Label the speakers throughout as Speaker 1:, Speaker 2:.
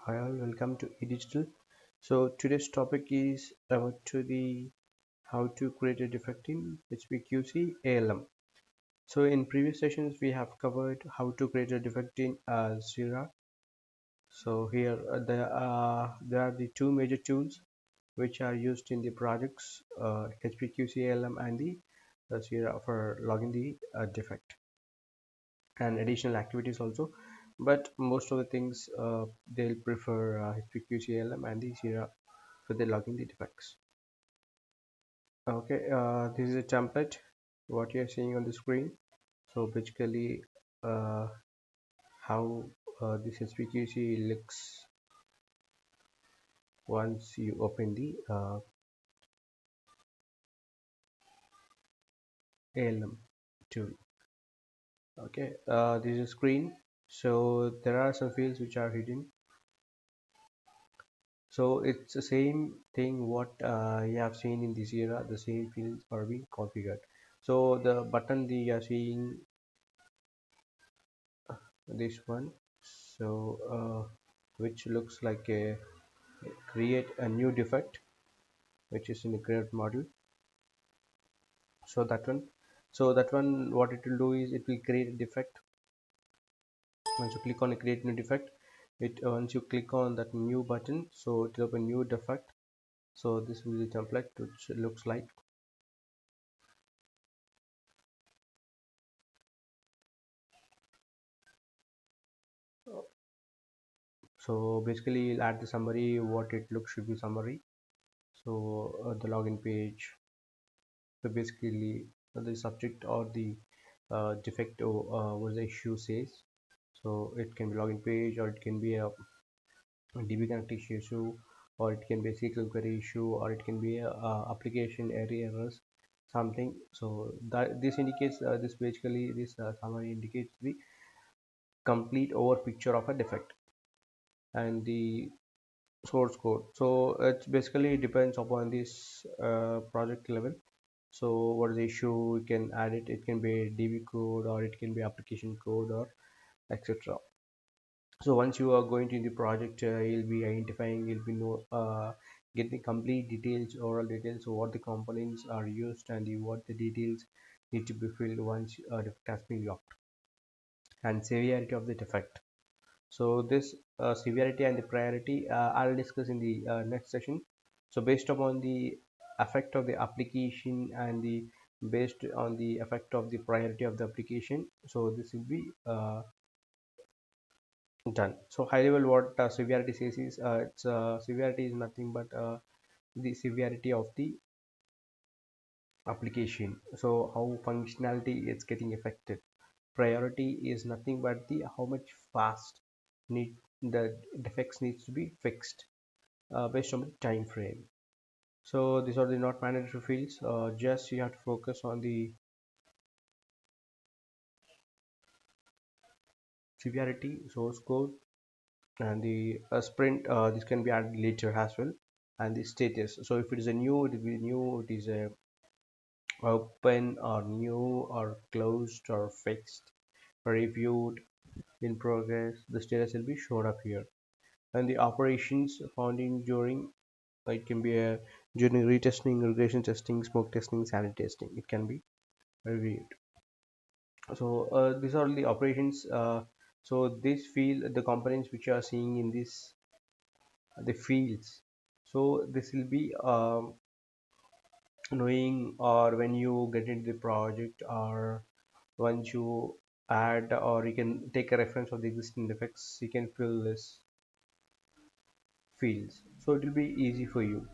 Speaker 1: Hi all, welcome to edigital. So today's topic is about to the how to create a defect in HPQC-ALM. So in previous sessions we have covered how to create a defect in Jira. So here there are the two major tools which are used in the projects HPQC-ALM and the Jira for logging the defect and additional activities also. But most of the things they'll prefer HPQC-ALM and the Jira for the logging the defects. Okay, this is a template what you're seeing on the screen. So basically uh, how this HPQC looks once you open the ALM tool. Okay, this is a screen. So there are some fields which are hidden. So it's the same thing what you have seen in this era. The same fields are being configured. So the button the you are seeing this one. So which looks like a create a new defect which is in the create model. So that one what it will do is it will create a defect. Once you click on a create new defect, it once you click on that new button, so it will open new defect. So this will be the template which looks like. So basically you'll add the summary, what it looks should be summary. So the login page. So basically the subject or the defect or what the issue says. So it can be login page, or it can be a DB connectivity issue, or it can be a SQL query issue, or it can be a application errors, something. So that this indicates this basically this summary indicates the complete over picture of a defect and the source code. So it basically depends upon this project level. So what is the issue, we can add it. It can be DB code, or it can be application code, or etc. So once you are going to the project, you'll be identifying, you'll be know get the complete details, oral details of what the components are used, and what the details need to be filled once defect has been locked, and severity of the defect. So this severity and the priority I'll discuss in the next session. So based upon the effect of the application and the based on the effect of the priority of the application, so this will be done. So high level what severity says is it's severity is nothing but the severity of the application. So how functionality is getting affected. Priority is nothing but the how much fast need the defects needs to be fixed based on the time frame. So these are the not mandatory fields. Just you have to focus on the severity, source code, and the sprint. This can be added later as well, and the status. So if it is a new, it will be new. It is a open or new or closed or fixed, reviewed, in progress. The status will be showed up here, and the operations found in during. It can be a during retesting, regression testing, smoke testing, sanity testing. It can be reviewed. So these are the operations. So this field, the components which you are seeing in this, the fields. So this will be knowing, or when you get into the project, or once you add, or you can take a reference of the existing defects, you can fill this fields. So it will be easy for you.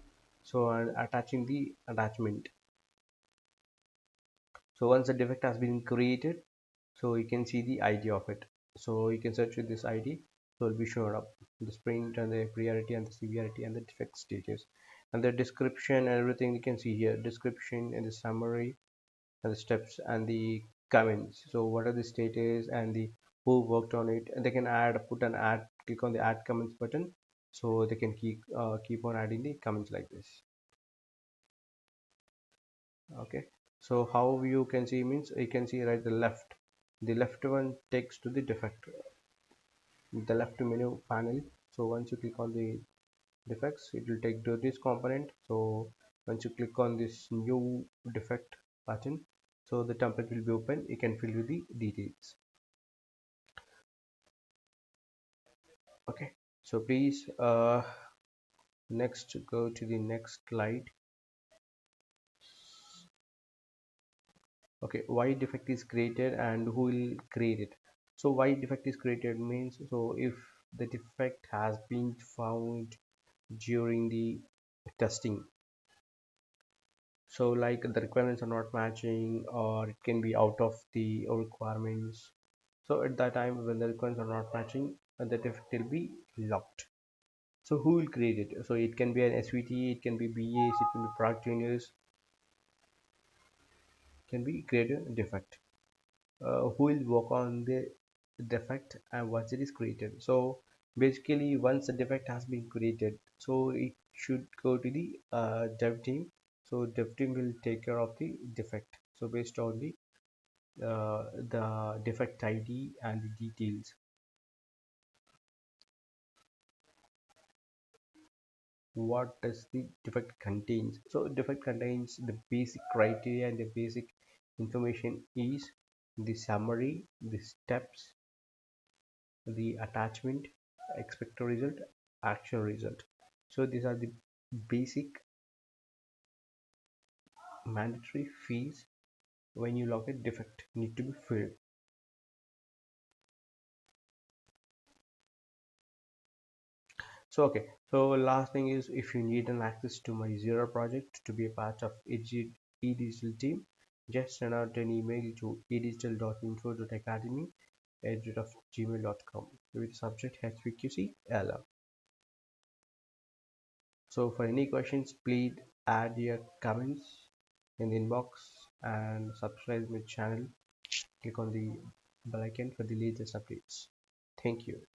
Speaker 1: So attaching the attachment. So once the defect has been created, so you can see the ID of it. So you can search with this ID, so it will be shown up the sprint and the priority and the severity and the defect status and the description and everything. You can see here description and the summary and the steps and the comments. So what are the status and the who worked on it, and they can add, put an add, click on the add comments button, so they can keep on adding the comments like this. Okay, so how you can see means you can see right the left one takes to the defect, the left menu panel. So once you click on the defects, it will take to this component. So once you click on this new defect button, so the template will be open. You can fill with the details. Okay, so please next go to the next slide. Okay, why defect is created and who will create it. So why defect is created means, so if the defect has been found during the testing, so like the requirements are not matching or it can be out of the requirements, so at that time when the requirements are not matching, the defect will be locked. So who will create it? So it can be an SVT, it can be BAs, it can be product juniors, can be create a defect. Who will work on the defect and once it is created. So basically once the defect has been created, so it should go to the dev team. So dev team will take care of the defect. So based on the defect ID and the details, what does the defect contains. So defect contains the basic criteria and the basic information is the summary, the steps, the attachment, expected result, actual result. So these are the basic mandatory fields when you log a defect need to be filled. So okay, so last thing is, if you need an access to my Jira project to be a part of edigital team, just send out an email to edigital.info.academy@gmail.com with subject HPQC-ALM. So for any questions, please add your comments in the inbox and subscribe my channel. Click on the bell icon for the latest updates. Thank you.